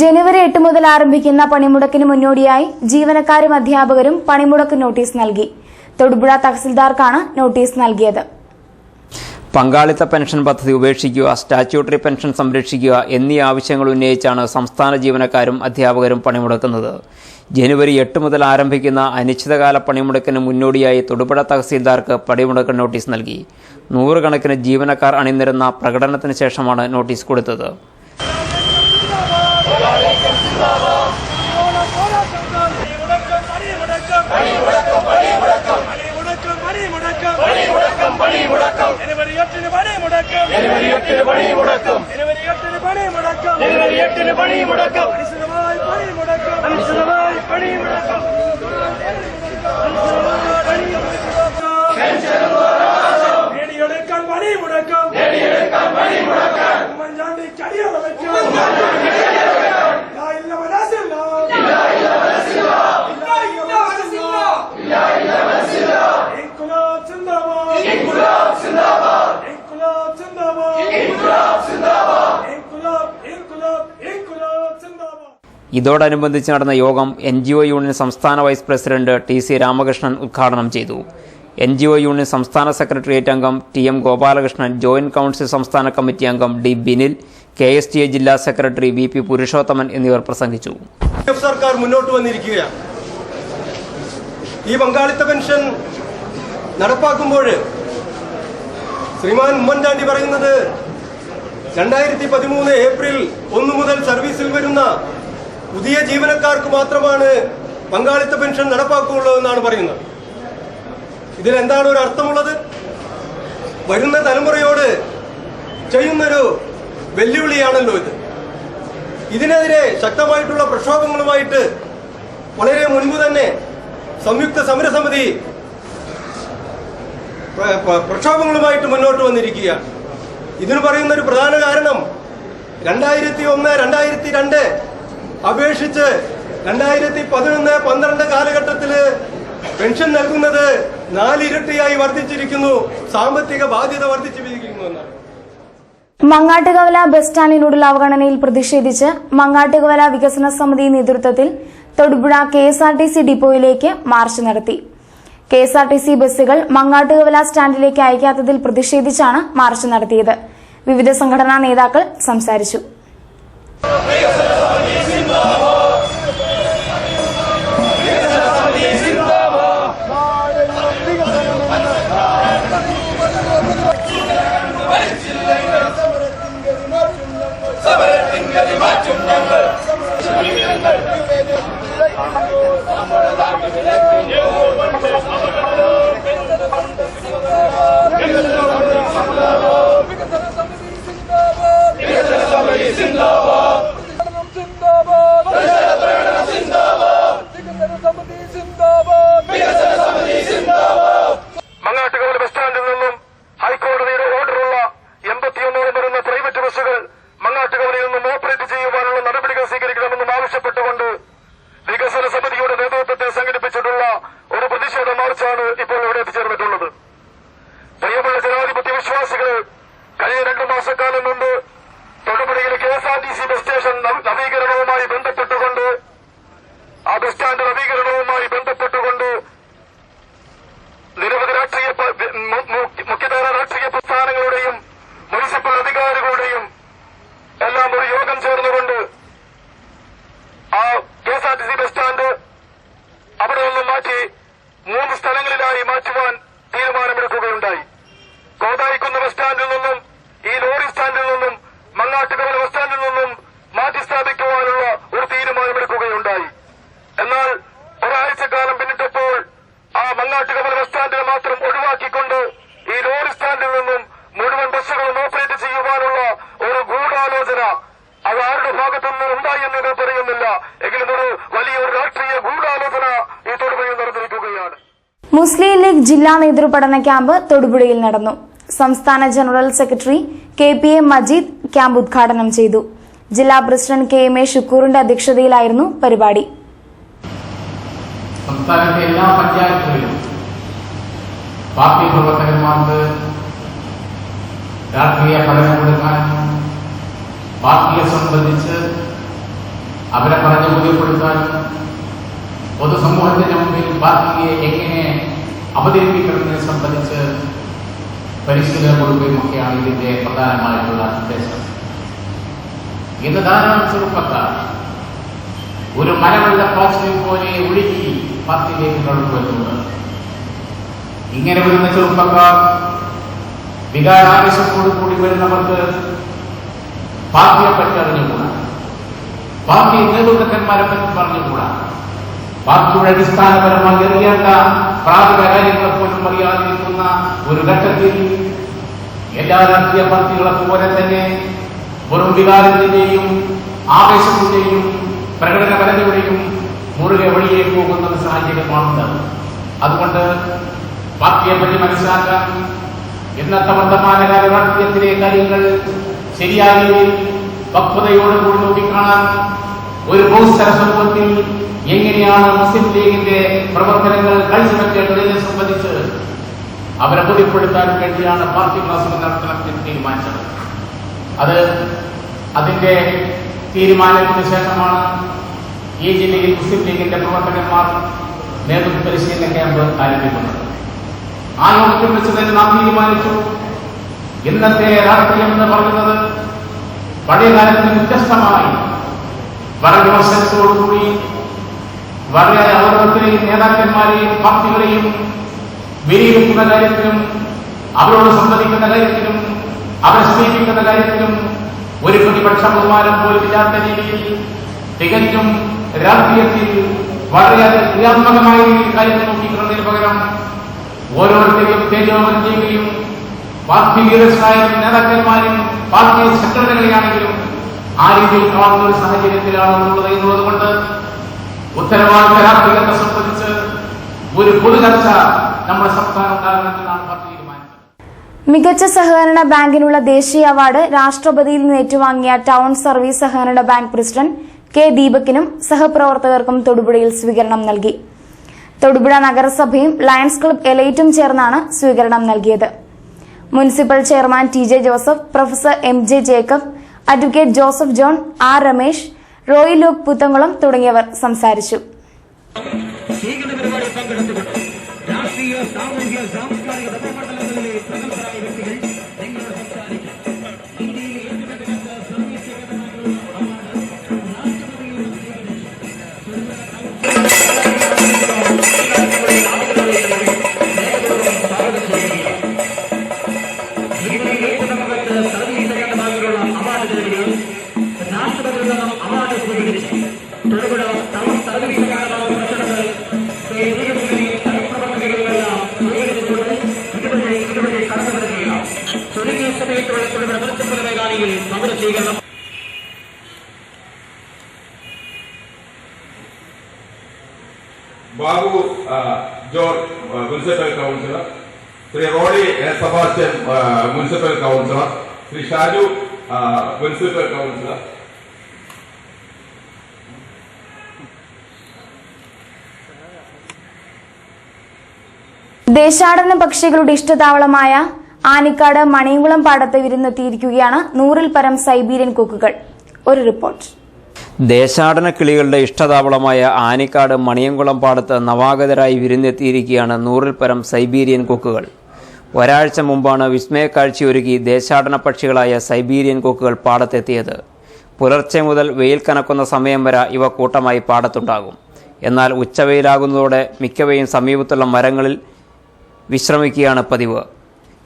ജനുവരി 8 മുതൽ ആരംഭിക്കുന്ന പണിമുടക്കിന് മുന്നോടിയായി ജീവനക്കാരും അധ്യാപകരും പണിമുടക്ക് നോട്ടീസ് നൽകി. തൊടുപുഴ തഹസിൽദാർക്കാണ് നോട്ടീസ് നൽകിയത്. പങ്കാളിത്ത പെൻഷൻ പദ്ധതി ഉപേക്ഷിക്കുക, സ്റ്റാറ്റ്യൂട്ടറി പെൻഷൻ സംരക്ഷിക്കുക എന്നീ ആവശ്യങ്ങൾ ഉന്നയിച്ചാണ് സംസ്ഥാന ജീവനക്കാരും അധ്യാപകരും പണിമുടക്കുന്നത്. ജനുവരി 8 മുതൽ ആരംഭിക്കുന്ന അനിശ്ചിതകാല പണിമുടക്കിന് മുന്നോടിയായി തൊടുപുഴ തഹസിൽദാർക്ക് പണിമുടക്ക് നോട്ടീസ് നൽകി. 100 കണക്കിന് ജീവനക്കാർ അണിനിരുന്ന പ്രകടനത്തിന് ശേഷമാണ് നോട്ടീസ് കൊടുത്തത്. ഇതോടനുബന്ധിച്ച് നടന്ന യോഗം NGO യൂണിയൻ സംസ്ഥാന വൈസ് പ്രസിഡന്റ് TC രാമകൃഷ്ണൻ ഉദ്ഘാടനം ചെയ്തു. NGO യൂണിയൻ സംസ്ഥാന സെക്രട്ടേറിയറ്റ് അംഗം TM ഗോപാലകൃഷ്ണൻ, ജോയിന്റ് കൌൺസിൽ സംസ്ഥാന കമ്മിറ്റി അംഗം D ബിനിൽ, KSTA ജില്ലാ സെക്രട്ടറി VP പുരുഷോത്തമൻ എന്നിവർ പ്രസംഗിച്ചു. സർക്കാർ മുന്നോട്ട് വന്നിരിക്കുകയാണ്. ഈ പങ്കാളിത്ത പെൻഷൻ നടപ്പാക്കുമ്പോൾ ശ്രീമാൻ ഉമ്മൻചാണ്ടി പറയുന്നത് 2013 ഏപ്രിൽ 1 മുതൽ സർവീസിൽ വരുന്ന പുതിയ ജീവനക്കാർക്ക് മാത്രമാണ് പങ്കാളിത്ത പെൻഷൻ നടപ്പാക്കുകയുള്ളൂ എന്നാണ് പറയുന്നത്. ഇതിലെന്താണ് ഒരു അർത്ഥമുള്ളത്? വരുന്ന തലമുറയോട് ചെയ്യുന്നൊരു വെല്ലുവിളിയാണല്ലോ ഇത്. ഇതിനെതിരെ ശക്തമായിട്ടുള്ള പ്രക്ഷോഭങ്ങളുമായിട്ട് വളരെ മുൻപ് തന്നെ സംയുക്ത സമരസമിതി പ്രക്ഷോഭങ്ങളുമായിട്ട് മുന്നോട്ട് വന്നിരിക്കുകയാണ്. ഇതിന് പറയുന്ന ഒരു പ്രധാന കാരണം 2001, 2002 അപേക്ഷിച്ച് 2011-12 കാലഘട്ടത്തിൽ പെൻഷൻ നൽകുന്നത് 4 ഇരട്ടിയായി വർദ്ധിച്ചിരിക്കുന്നു, സാമ്പത്തിക ബാധ്യത വർദ്ധിച്ചിരിക്കുന്നു എന്നാണ്. മങ്ങാട്ടുകവല ബസ് സ്റ്റാൻഡിനോടുള്ള അവഗണനയിൽ പ്രതിഷേധിച്ച് മങ്ങാട്ടുകവല വികസന സമിതി നേതൃത്വത്തിൽ തൊടുപുഴ KSRTC ഡിപ്പോയിലേക്ക് മാർച്ച് നടത്തി. KSRTC ബസ്സുകൾ മങ്ങാട്ടുകവല സ്റ്റാൻഡിലേക്ക് അയക്കാത്തതിൽ പ്രതിഷേധിച്ചാണ് മാർച്ച് നടത്തിയത്. വിവിധ സംഘടനാ നേതാക്കൾ സംസാരിച്ചു. മങ്ങാട്ടുകവല ബസ് സ്റ്റാൻഡിൽ നിന്നും ഹൈക്കോടതിയുടെ ഓർഡറുള്ള 81 വരുന്ന പ്രൈവറ്റ് ബസ്സുകൾ മങ്ങാട്ടുകവലയിൽ നിന്നും ഓപ്പറേറ്റ് ചെയ്യുവാനുള്ള നടപടികൾ സ്വീകരിക്കണമെന്നും ആവശ്യപ്പെട്ടുകൊണ്ട് വികസന സമിതിയുടെ നേതൃത്വത്തിൽ സംഘടിപ്പിച്ചിട്ടുള്ള ഒരു പ്രതിഷേധ മാർച്ചാണ് ഇപ്പോൾ ഇവിടെ എത്തിച്ചേർന്നിട്ടുള്ളത്. പ്രിയമുള്ള ജനാധിപത്യ വിശ്വാസികളെ, കഴിഞ്ഞ 2 മാസക്കാലം മുമ്പ് തൊടുപുഴയിലെ KSRTC ബസ് സ്റ്റേഷൻ നവീകരണവുമായി ബന്ധപ്പെട്ടുകൊണ്ട് ആ ബസ് സ്റ്റാൻഡ് നവീകരണവുമായി ബന്ധപ്പെട്ടുകൊണ്ട് നിരവധി മുഖ്യധാര രാഷ്ട്രീയ പ്രസ്ഥാനങ്ങളുടെയും മുനിസിപ്പൽ അധികാരികളുടെയും എല്ലാം ഒരു യോഗം ചേർന്നുകൊണ്ട് ആ KSRTC ബസ് സ്റ്റാൻഡ് അവിടെ നിന്നും മാറ്റി 3 സ്ഥലങ്ങളിലായി മാറ്റുവാൻ തീരുമാനമെടുക്കുകയുണ്ടായി. കോതായിക്കുന്ന് ബസ് സ്റ്റാൻഡിൽ നിന്നും ഈ ലോറി സ്റ്റാൻഡിൽ നിന്നും മങ്ങാട്ടുകവല ബസ് സ്റ്റാൻഡിൽ നിന്നും മാറ്റി സ്ഥാപിക്കുവാനുള്ള ഒരു തീരുമാനമെടുക്കുകയുണ്ടായി. എന്നാൽ ഒരാഴ്ചക്കാലം പിന്നിട്ടപ്പോൾ ആ മങ്ങാട്ടുകവല ബസ് സ്റ്റാൻഡിനെ മാത്രം ഒഴിവാക്കിക്കൊണ്ട് ഈ ലോറി സ്റ്റാൻഡിൽ നിന്നും മുഴുവൻ ബസ്സുകളും ഓപ്പറേറ്റ് ചെയ്യുവാനുള്ള ഒരു ഗൂഢാലോചന അത് ആരുടെ ഭാഗത്തുനിന്ന് ഉണ്ടായി എന്ന് പറയുന്നില്ല. എങ്കിലും ഒരു വലിയൊരു രാഷ്ട്രീയ ഗൂഢാലോചന ഈ തൊടുപുഴയിൽ നടന്നിരിക്കുകയാണ്. മുസ്ലിം ലീഗ് ജില്ലാ നേതൃപഠന ക്യാമ്പ് തൊടുപുഴയിൽ നടന്നു. സംസ്ഥാന general secretary KPA Majeed camp ഉദ്ഘാടനം ചെയ്തു. ജില്ലാ പ്രസിഡന്റ് KMA ഷുക്കൂറിന്റെ അധ്യക്ഷതയിലായിരുന്നു പരിപാടി. സംസ്ഥാനത്തെ എല്ലാ പഞ്ചായത്തുകളിലും പാർട്ടി പ്രവർത്തകന്മാർക്ക് രാഷ്ട്രീയ പഠനം കൊടുക്കാനും പാർട്ടിയെ സംബന്ധിച്ച് അവരെ പറഞ്ഞ് ബോധ്യപ്പെടുത്താനും പൊതുസമൂഹത്തിന് മുമ്പിൽ പാർട്ടിയെ എങ്ങനെ അവതരിപ്പിക്കണമെന്നതിനെ സംബന്ധിച്ച് പരിശീലനം കൊടുക്കുകയുമൊക്കെയാണ് ഇതിന്റെ പ്രധാനമായിട്ടുള്ള ഉദ്ദേശം. ഇന്ന് ധാരാളം ചെറുപ്പക്കാർ ഒരു മലവെള്ള പ്ലാസ്റ്റിക് പോലെ ഒഴുകി പാർട്ടിയിലേക്ക് കടന്നു വരുന്നത്. ഇങ്ങനെ വരുന്ന ചെറുപ്പക്കാർ വികാരാവേശത്തോടു കൂടി വരുന്നവർക്ക് പാർട്ടിയെ പറ്റി അറിഞ്ഞുകൂടാ, പാർട്ടി നേതൃത്വക്കന്മാരെ പറ്റി പറഞ്ഞുകൂടാ, പാർട്ടിയുടെ അടിസ്ഥാനപരമായി അറിയേണ്ട പ്രാഥമിക കാര്യങ്ങളെ പോലും അറിയാതിരിക്കുന്ന ഒരു ഘട്ടത്തിൽ എല്ലാ രാഷ്ട്രീയ പാർട്ടികളെ പോലെ തന്നെ വെറും വികാരത്തിന്റെയും ആവേശത്തിന്റെയും പ്രകടനപരതയുടെയും മുറുകെ വഴിയെ പോകുന്ന ഒരു സാഹചര്യമാണുള്ളത്. അതുകൊണ്ട് പാർട്ടിയെ പറ്റി മനസ്സിലാക്കാൻ ഇന്നത്തെ വർത്തമാനകാല രാഷ്ട്രീയത്തിലെ കാര്യങ്ങൾ ശരിയായ രീതിയിൽ പക്വതയോടുകൂടി നോക്കിക്കാണാൻ ഒരു ബഹുസ്വര സമൂഹത്തിൽ എങ്ങനെയാണ് മുസ്ലിം ലീഗിന്റെ പ്രവർത്തനങ്ങൾ കാഴ്ചവെക്കേണ്ടതിനെ സംബന്ധിച്ച് അവരെ ബോധ്യപ്പെടുത്താൻ വേണ്ടിയാണ് പാർട്ടി ക്ലാസുകൾ നടത്തണമെന്ന് തീരുമാനിച്ചത്. അതിന്റെ തീരുമാനത്തിന് ശേഷമാണ് ഈ ജില്ലയിൽ മുസ്ലിം ലീഗിന്റെ പ്രവർത്തകന്മാർ നേതൃത്വ പരിശീലന ക്യാമ്പ് ആരംഭിക്കുന്നത്. ആ യോഗത്തിൽ വെച്ച് തന്നെ നാം തീരുമാനിച്ചു, ഇന്നത്തെ രാഷ്ട്രീയം എന്ന് പറയുന്നത് പഴയ കാലത്തിന് വ്യത്യസ്തമായി വളരെ വിമർശനത്തോടുകൂടി വളരെ ഓരോരുത്തരെയും നേതാക്കന്മാരെയും പാർട്ടികളെയും വിലയിരുത്തുന്ന കാര്യത്തിലും അവരോട് സംവദിക്കുന്ന കാര്യത്തിലും അവരെ സ്നേഹിക്കുന്ന കാര്യത്തിലും ഒരു പ്രതിപക്ഷ ബഹുമാനം പോലും ഇല്ലാത്ത രീതിയിൽ തികച്ചും രാഷ്ട്രീയത്തിൽ വളരെ ക്രിയാത്മകമായ രീതിയിൽ കാര്യങ്ങൾ നോക്കിക്കുന്നതിന് പകരം ഓരോരുത്തരെയും തേജോവനം ചെയ്യുകയും പാർട്ടി ലീഡേഴ്സായാലും നേതാക്കന്മാരും പാർട്ടി സെക്രട്ടറികളെയാണെങ്കിലും ആ രീതിയിൽ കാണുന്ന ഒരു സാഹചര്യത്തിലാണെന്നുള്ളത് എന്നുള്ളതുകൊണ്ട് ഉത്തരവാദിത്ത രാഷ്ട്രീയത്തെ സംബന്ധിച്ച് ഒരു പൊതുചർച്ച നമ്മുടെ സംസ്ഥാനം ഉണ്ടാകണമെന്നാണ് പാർട്ടി തീരുമാനിച്ചത്. മികച്ച സഹകരണ ബാങ്കിനുള്ള ദേശീയ അവാർഡ് രാഷ്ട്രപതിയിൽ നിന്ന് ഏറ്റുവാങ്ങിയ ടൌൺ സർവീസ് സഹകരണ ബാങ്ക് പ്രസിഡന്റ് കെ ദീപകിനും സഹപ്രവർത്തകർക്കും തൊടുപുഴയിൽ സ്വീകരണം നൽകി. തൊടുപുഴ നഗരസഭയും ലയൺസ് ക്ലബ് എലൈറ്റും ചേർന്നാണ് സ്വീകരണം നൽകിയത്. Municipal chairman T J Joseph, professor M J Jacob, advocate Joseph John, R Ramesh, Roy Luke Puthenkulam തുടങ്ങിയവർ സംസാരിച്ചു. Babu George municipal councillor, Shri Rody Sebastian municipal councillor, Shri Shaju municipal councillor, ദേശാടന പക്ഷികളുടെ ഇഷ്ടതാവളമായ ആനിക്കാട് മണിയംകുളം പാടത്ത് വിരുന്നെത്തിയിരിക്കുകയാണ് 100-ൽ പരം സൈബീരിയൻ കൊക്കുകൾ. ഒരു റിപ്പോർട്ട്. ദേശാടന കിളികളുടെ ഇഷ്ടതാവളമായ ആനിക്കാട് മണിയംകുളം പാടത്ത് നവാഗതരായി വിരുന്നെത്തിയിരിക്കുകയാണ് 100-ൽ പരം സൈബീരിയൻ കൊക്കുകൾ. ഒരാഴ്ച മുമ്പാണ് വിസ്മയക്കാഴ്ചയൊരുക്കി ദേശാടന പക്ഷികളായ സൈബീരിയൻ കൊക്കുകൾ പാടത്തെത്തിയത്. പുലർച്ചെ മുതൽ വെയിൽ കനക്കുന്ന സമയം വരെ ഇവ കൂട്ടമായി പാടത്തുണ്ടാകും. എന്നാൽ ഉച്ചവെയിലാകുന്നതോടെ മിക്കവയും സമീപത്തുള്ള മരങ്ങളിൽ വിശ്രമിക്കുകയാണ് പതിവ്.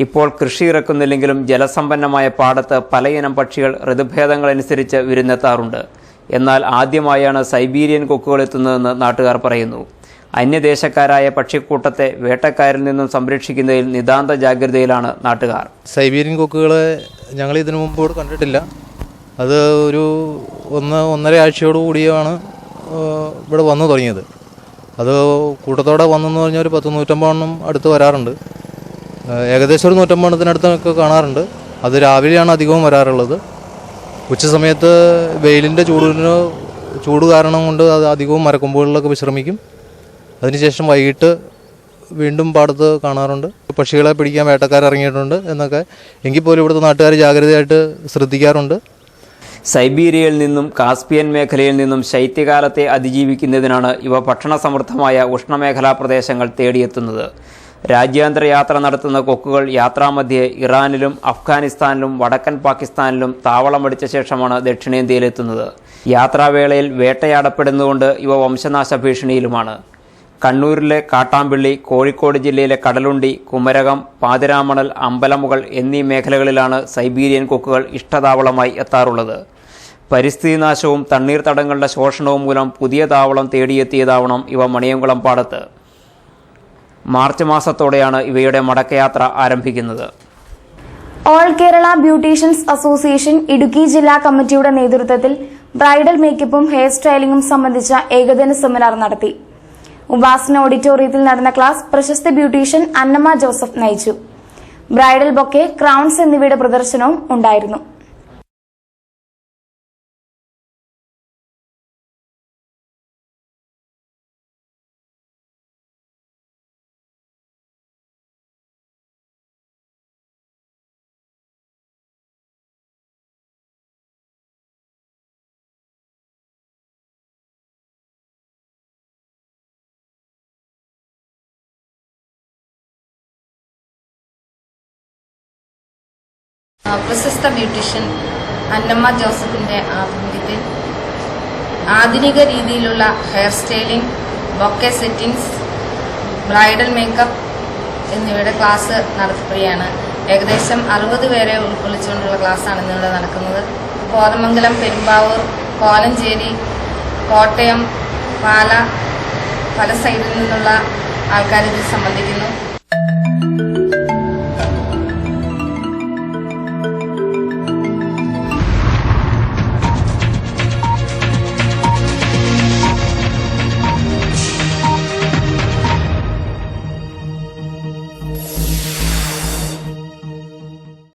ഇപ്പോൾ കൃഷി ഇറക്കുന്നില്ലെങ്കിലും ജലസമ്പന്നമായ പാടത്ത് പലയിനം പക്ഷികൾ ഋതുഭേദങ്ങളനുസരിച്ച് വിരുന്നെത്താറുണ്ട്. എന്നാൽ ആദ്യമായാണ് സൈബീരിയൻ കൊക്കുകൾ എത്തുന്നതെന്ന് നാട്ടുകാർ പറയുന്നു. അന്യദേശക്കാരായ പക്ഷിക്കൂട്ടത്തെ വേട്ടക്കാരിൽ നിന്നും സംരക്ഷിക്കുന്നതിൽ നിതാന്ത ജാഗ്രതയിലാണ് നാട്ടുകാർ. സൈബീരിയൻ കൊക്കുകളെ ഞങ്ങൾ ഇതിനു മുമ്പ് ഇവിടെ കണ്ടിട്ടില്ല. അത് ഒരു 1.5 ആഴ്ചയോടുകൂടിയാണ് ഇവിടെ വന്നു തുടങ്ങിയത്. അത് കൂട്ടത്തോടെ വന്നെന്ന് പറഞ്ഞാൽ ഒരു 100-150 അടുത്ത് വരാറുണ്ട്. ഏകദേശം ഒരു 150 കാണാറുണ്ട്. അത് രാവിലെയാണ് അധികവും വരാറുള്ളത്. ഉച്ച സമയത്ത് വെയിലിൻ്റെ ചൂട് കാരണം കൊണ്ട് അത് അധികവും മരക്കൊമ്പുകളിലൊക്കെ വിശ്രമിക്കും. അതിനുശേഷം വൈകിട്ട് വീണ്ടും പാടത്ത് കാണാറുണ്ട്. പക്ഷികളെ പിടിക്കാൻ വേട്ടക്കാർ ഇറങ്ങിയിട്ടുണ്ട് എന്നൊക്കെ. എങ്കിൽ പോലും ഇവിടുത്തെ നാട്ടുകാർ ജാഗ്രതയായിട്ട് ശ്രദ്ധിക്കാറുണ്ട്. സൈബീരിയയിൽ നിന്നും കാസ്പിയൻ മേഖലയിൽ നിന്നും ശൈത്യകാലത്തെ അതിജീവിക്കുന്നതിനാണ് ഇവ ഭക്ഷണസമൃദ്ധമായ ഉഷ്ണമേഖലാ പ്രദേശങ്ങൾ തേടിയെത്തുന്നത്. രാജ്യാന്തര യാത്ര നടത്തുന്ന കൊക്കുകൾ യാത്രാമധ്യേ ഇറാനിലും അഫ്ഗാനിസ്ഥാനിലും വടക്കൻ പാകിസ്ഥാനിലും താവളമടിച്ച ശേഷമാണ് ദക്ഷിണേന്ത്യയിലെത്തുന്നത്. യാത്രാവേളയിൽ വേട്ടയാടപ്പെടുന്നതുകൊണ്ട് ഇവ വംശനാശ ഭീഷണിയിലുമാണ്. കണ്ണൂരിലെ കാട്ടാമ്പിള്ളി, കോഴിക്കോട് ജില്ലയിലെ കടലുണ്ടി, കുമരകം, പാതിരാമണൽ, അമ്പലമുകൾ എന്നീ മേഖലകളിലാണ് സൈബീരിയൻ കൊക്കുകൾ ഇഷ്ടതാവളമായി എത്താറുള്ളത്. പരിസ്ഥിതി നാശവും തണ്ണീർത്തടങ്ങളുടെ ശോഷണവും മൂലം പുതിയ താവളം തേടിയെത്തിയതാവണം ഇവ മണിയംകുളം പാടത്ത്. മാർച്ച് മാസത്തോടെയാണ് ഇവയുടെ മടക്കയാത്ര ആരംഭിക്കുന്നത്. All Kerala beauticians association Idukki ജില്ലാ കമ്മിറ്റിയുടെ നേതൃത്വത്തിൽ ബ്രൈഡൽ മേക്കപ്പും ഹെയർ സ്റ്റൈലിംഗും സംബന്ധിച്ച ഏകദിന സെമിനാർ നടത്തി. ഉപാസന ഓഡിറ്റോറിയത്തിൽ നടന്ന ക്ലാസ് പ്രശസ്ത ബ്യൂട്ടീഷ്യൻ അന്നമ്മ ജോസഫ് നയിച്ചു. ബ്രൈഡൽ ബൊക്കെ, ക്രൗൺസ് എന്നിവയുടെ പ്രദർശനവും ഉണ്ടായിരുന്നു. പ്രശസ്ത ബ്യൂട്ടീഷ്യൻ അന്നമ്മ ജോസഫിൻ്റെ ആഭിമുഖ്യത്തിൽ ആധുനിക രീതിയിലുള്ള hair styling, bouquet settings, bridal makeup എന്നിവയുടെ ക്ലാസ് നടത്തുകയാണ്. ഏകദേശം 60 പേരെ ഉൾക്കൊള്ളിച്ചുകൊണ്ടുള്ള ക്ലാസ്സാണ് ഇന്നിവിടെ നടക്കുന്നത്. കോതമംഗലം, പെരുമ്പാവൂർ, കോലഞ്ചേരി, കോട്ടയം, പാല, പല സൈഡിൽ നിന്നുള്ള ആൾക്കാർ ഇതിൽ സംബന്ധിക്കുന്നു.